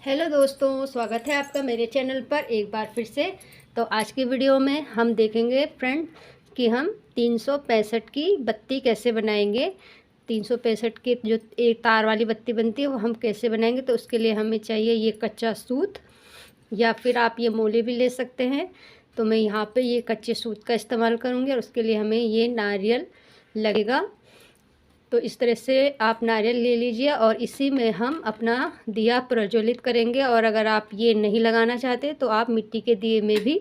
Hello दोस्तों, स्वागत है आपका मेरे चैनल पर एक बार फिर से। तो आज की वीडियो में हम देखेंगे फ्रेंड कि हम 365 की बत्ती कैसे बनाएंगे। 365 की जो एक तार वाली बत्ती बनती है वो हम कैसे बनाएंगे। तो उसके लिए हमें चाहिए ये कच्चा सूत, या फिर आप ये मोले भी ले सकते हैं। तो मैं यहाँ पे ये कच्चे सूत का इस्तेमाल करूँगी और उसके लिए हमें ये नारियल लगेगा। तो इस तरह से आप नारियल ले लीजिए और इसी में हम अपना दिया प्रज्वलित करेंगे। और अगर आप ये नहीं लगाना चाहते तो आप मिट्टी के दिए में भी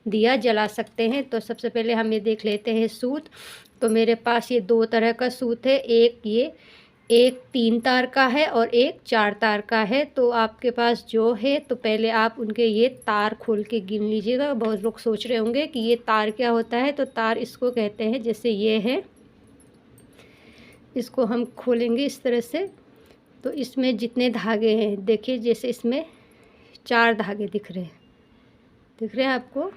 दिया जला सकते हैं। तो सबसे पहले हम ये देख लेते हैं सूत। तो मेरे पास ये दो तरह का सूत है, एक 3 तार का है और एक 4 तार का है। तो आपके पास जो है तो पहले आप उनके ये तार खोल के गिन लीजिएगा। बहुत लोग सोच रहे होंगे कि ये तार क्या होता है। तो तार इसको कहते हैं, जैसे ये है, इसको हम खोलेंगे इस तरह से। तो इसमें जितने धागे हैं देखिए, जैसे इसमें 4 धागे दिख रहे हैं आपको।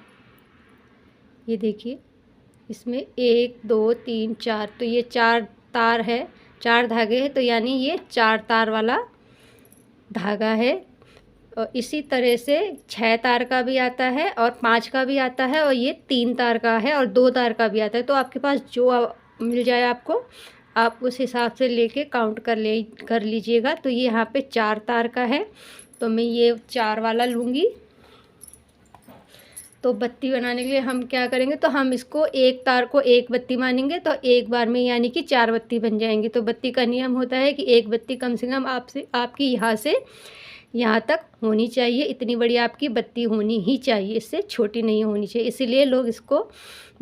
ये देखिए, इसमें 1 2 3 4, तो ये 4 तार है, 4 धागे हैं। तो यानी ये 4 तार वाला धागा है। और इसी तरह से 6 तार का भी आता है और 5 का भी आता है और ये 3 तार का है और 2 तार का भी आता है। तो आपके पास जो मिल जाए आपको, आप उस हिसाब से लेके काउंट कर लीजिएगा। तो ये यहाँ पे 4 तार का है, तो मैं ये 4 वाला लूँगी। तो बत्ती बनाने के लिए हम क्या करेंगे, तो हम इसको एक तार को एक बत्ती मानेंगे तो एक बार में यानी कि 4 बत्ती बन जाएंगी। तो बत्ती का नियम होता है कि एक बत्ती कम से कम आपकी यहाँ से यहाँ तक होनी चाहिए। इतनी बड़ी आपकी बत्ती होनी ही चाहिए, इससे छोटी नहीं होनी चाहिए। इसीलिए लोग इसको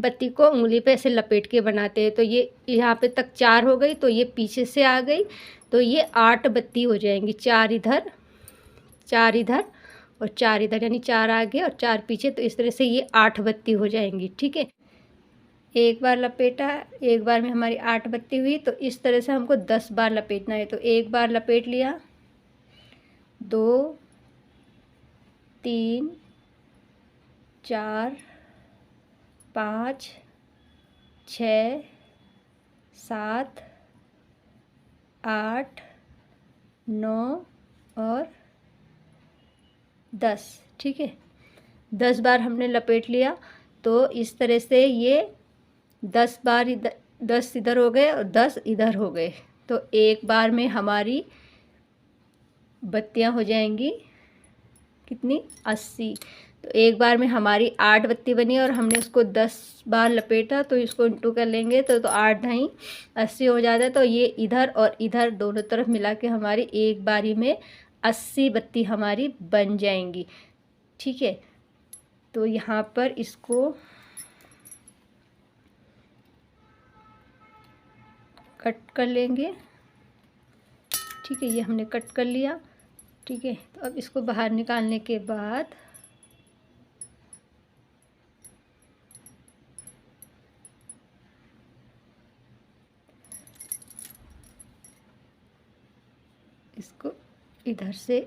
बत्ती को उंगली पे ऐसे लपेट के बनाते हैं। तो ये यहाँ पे तक 4 हो गई, तो ये पीछे से आ गई, तो ये 8 बत्ती हो जाएंगी। 4 इधर, 4 इधर और 4 इधर, यानी 4 आगे और 4 पीछे। तो इस तरह से ये 8 बत्ती हो जाएंगी। ठीक है, एक बार लपेटा, एक बार में हमारी 8 बत्ती हुई। तो इस तरह से हमको 10 बार लपेटना है। तो एक बार लपेट लिया, 2 3 4 5 6 7 8 9 और 10। ठीक है, 10 बार हमने लपेट लिया। तो इस तरह से ये 10 बार इधर, 10 इधर हो गए और 10 इधर हो गए। तो एक बार में हमारी बत्तियां हो जाएंगी कितनी, 80। तो एक बार में हमारी 8 बत्ती बनी और हमने उसको 10 बार लपेटा। तो इसको इंटू कर लेंगे तो 8 ढाई 80 हो जाता है। तो ये इधर और इधर दोनों तरफ मिला के हमारी एक बारी में 80 बत्ती हमारी बन जाएंगी। ठीक है, तो यहाँ पर इसको कट कर लेंगे। ठीक है, ये हमने कट कर लिया। ठीक है, तो अब इसको बाहर निकालने के बाद इसको इधर से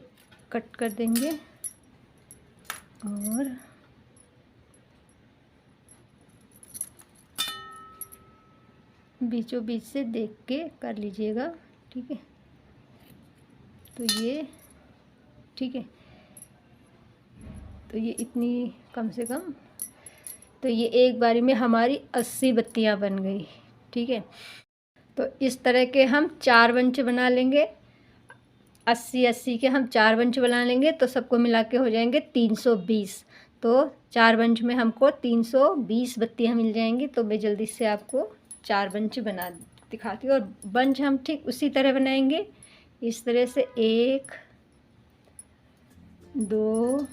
कट कर देंगे और बीचों बीच से देख के कर लीजिएगा। ठीक है, तो ये ठीक है, तो ये इतनी कम से कम, तो ये एक बारी में हमारी 80 बत्तियां बन गई। ठीक है, तो इस तरह के हम 4 बंच बना लेंगे। 80 के हम 4 बंच बना लेंगे तो सबको मिला के हो जाएंगे 320। तो 4 बंच में हमको 320 बत्तियां मिल जाएंगी। तो मैं जल्दी से आपको 4 बंच बना दिखाती हूँ। और बंच हम ठीक उसी तरह बनाएंगे, इस तरह से 1 2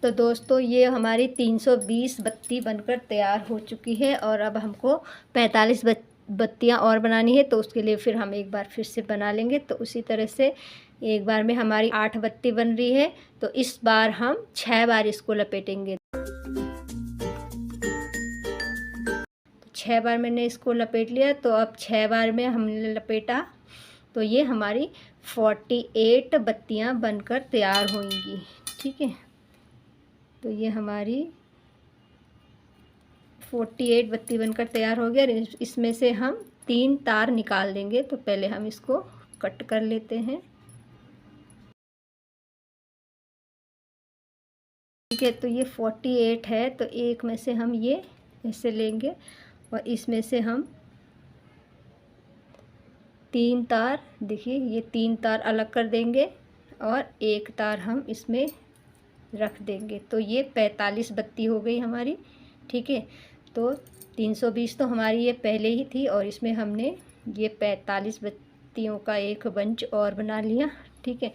तो दोस्तों ये हमारी 320 बत्ती बनकर तैयार हो चुकी है। और अब हमको 45 बत्तियां और बनानी है। तो उसके लिए फिर हम एक बार फिर से बना लेंगे। तो उसी तरह से एक बार में हमारी 8 बत्ती बन रही है। तो इस बार हम 6 बार इसको लपेटेंगे। 6 बार मैंने इसको लपेट लिया। तो अब 6 बार में हमने लपेटा तो ये हमारी 48 बत्तियां बनकर तैयार होंगी। ठीक है, तो ये हमारी 48 बत्ती बनकर तैयार हो गया। इसमें से हम 3 तार निकाल देंगे। तो पहले हम इसको कट कर लेते हैं। ठीक है, तो ये 48 है, तो एक में से हम ये ऐसे लेंगे और इसमें से हम 3 तार, देखिए ये 3 तार अलग कर देंगे और एक तार हम इसमें रख देंगे। तो ये 45 बत्ती हो गई हमारी। ठीक है, तो 320 तो हमारी ये पहले ही थी और इसमें हमने ये 45 बत्तियों का एक बंच और बना लिया। ठीक है,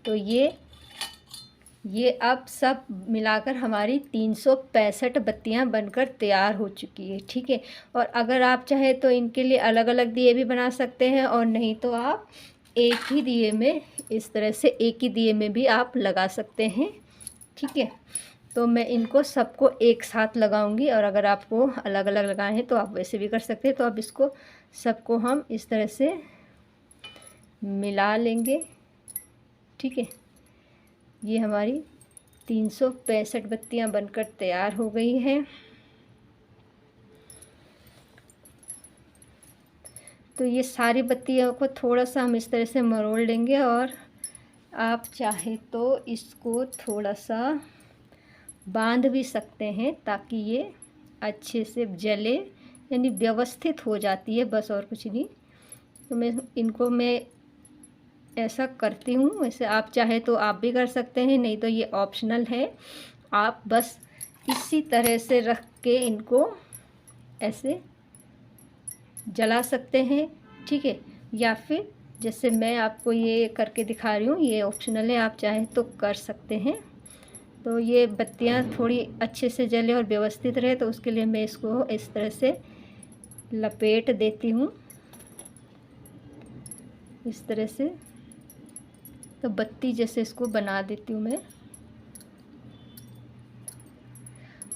तो ये अब सब मिलाकर हमारी 365 बत्तियां बनकर तैयार हो चुकी है। ठीक है, और अगर आप चाहे तो इनके लिए अलग अलग दिए भी बना सकते हैं और नहीं तो आप एक ही दिए में, इस तरह से एक ही दिए में भी आप लगा सकते हैं। ठीक है, तो मैं इनको सबको एक साथ लगाऊंगी और अगर आपको अलग अलग लगाए हैं तो आप वैसे भी कर सकते हैं। तो अब इसको सबको हम इस तरह से मिला लेंगे। ठीक है, ये हमारी 365 बत्तियां बनकर तैयार हो गई हैं। तो ये सारी बत्तियों को थोड़ा सा हम इस तरह से मरोड़ लेंगे और आप चाहे तो इसको थोड़ा सा बांध भी सकते हैं ताकि ये अच्छे से जले, यानी व्यवस्थित हो जाती है, बस और कुछ नहीं। तो मैं ऐसा करती हूँ। वैसे आप चाहे तो आप भी कर सकते हैं, नहीं तो ये ऑप्शनल है। आप बस इसी तरह से रख के इनको ऐसे जला सकते हैं। ठीक है, या फिर जैसे मैं आपको ये करके दिखा रही हूँ, ये ऑप्शनल है, आप चाहे तो कर सकते हैं। तो ये बत्तियाँ थोड़ी अच्छे से जले और व्यवस्थित रहे तो उसके लिए मैं इसको इस तरह से लपेट देती हूँ, इस तरह से। तो बत्ती जैसे इसको बना देती हूँ मैं,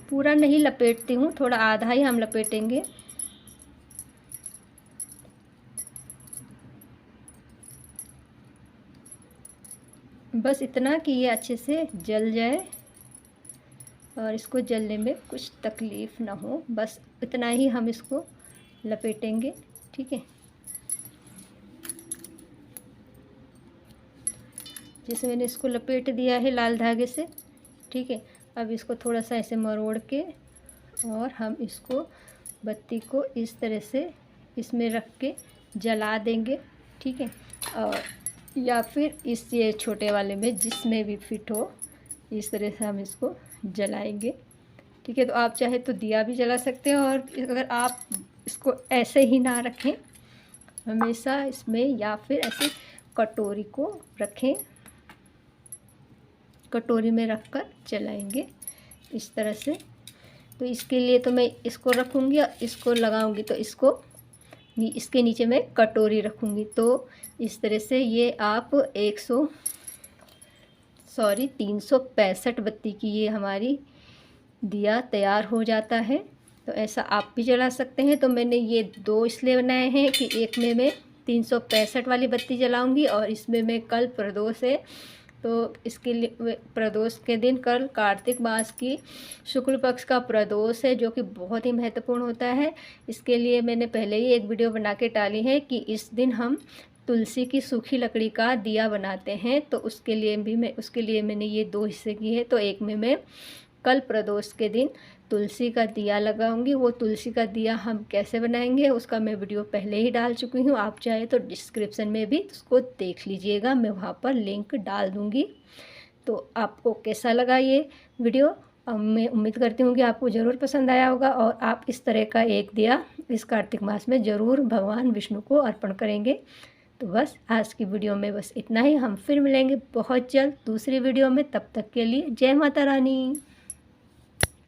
पूरा नहीं लपेटती हूँ, थोड़ा आधा ही हम लपेटेंगे। बस इतना कि ये अच्छे से जल जाए और इसको जलने में कुछ तकलीफ़ ना हो, बस इतना ही हम इसको लपेटेंगे। ठीक है, जैसे मैंने इसको लपेट दिया है लाल धागे से। ठीक है, अब इसको थोड़ा सा ऐसे मरोड़ के और हम इसको बत्ती को इस तरह से इसमें रख के जला देंगे। ठीक है, और या फिर इस ये छोटे वाले में जिसमें भी फिट हो, इस तरह से हम इसको जलाएंगे। ठीक है, तो आप चाहे तो दिया भी जला सकते हैं और अगर आप इसको ऐसे ही ना रखें हमेशा इसमें, या फिर ऐसे कटोरी को रखें, कटोरी में रखकर जलाएंगे इस तरह से। तो इसके लिए तो मैं इसको रखूँगी और इसको लगाऊंगी, तो इसके नीचे मैं कटोरी रखूँगी। तो इस तरह से ये आप 365 बत्ती की ये हमारी दिया तैयार हो जाता है। तो ऐसा आप भी जला सकते हैं। तो मैंने ये 2 इसलिए बनाए हैं कि एक में मैं 365 वाली बत्ती जलाऊंगी और इसमें मैं कल प्रदोष है, तो इसके लिए प्रदोष के दिन कल कार्तिक मास की शुक्ल पक्ष का प्रदोष है, जो कि बहुत ही महत्वपूर्ण होता है। इसके लिए मैंने पहले ही एक वीडियो बना के डाली है कि इस दिन हम तुलसी की सूखी लकड़ी का दिया बनाते हैं। तो उसके लिए मैंने ये 2 हिस्से किए हैं। तो एक में मैं कल प्रदोष के दिन तुलसी का दिया लगाऊंगी। वो तुलसी का दिया हम कैसे बनाएंगे उसका मैं वीडियो पहले ही डाल चुकी हूँ, आप चाहे तो डिस्क्रिप्शन में भी उसको देख लीजिएगा, मैं वहाँ पर लिंक डाल दूँगी। तो आपको कैसा लगा ये वीडियो, मैं उम्मीद करती हूँ कि आपको ज़रूर पसंद आया होगा और आप इस तरह का एक दिया इस कार्तिक मास में ज़रूर भगवान विष्णु को अर्पण करेंगे। तो बस आज की वीडियो में बस इतना ही। हम फिर मिलेंगे बहुत जल्द दूसरी वीडियो में, तब तक के लिए जय माता रानी।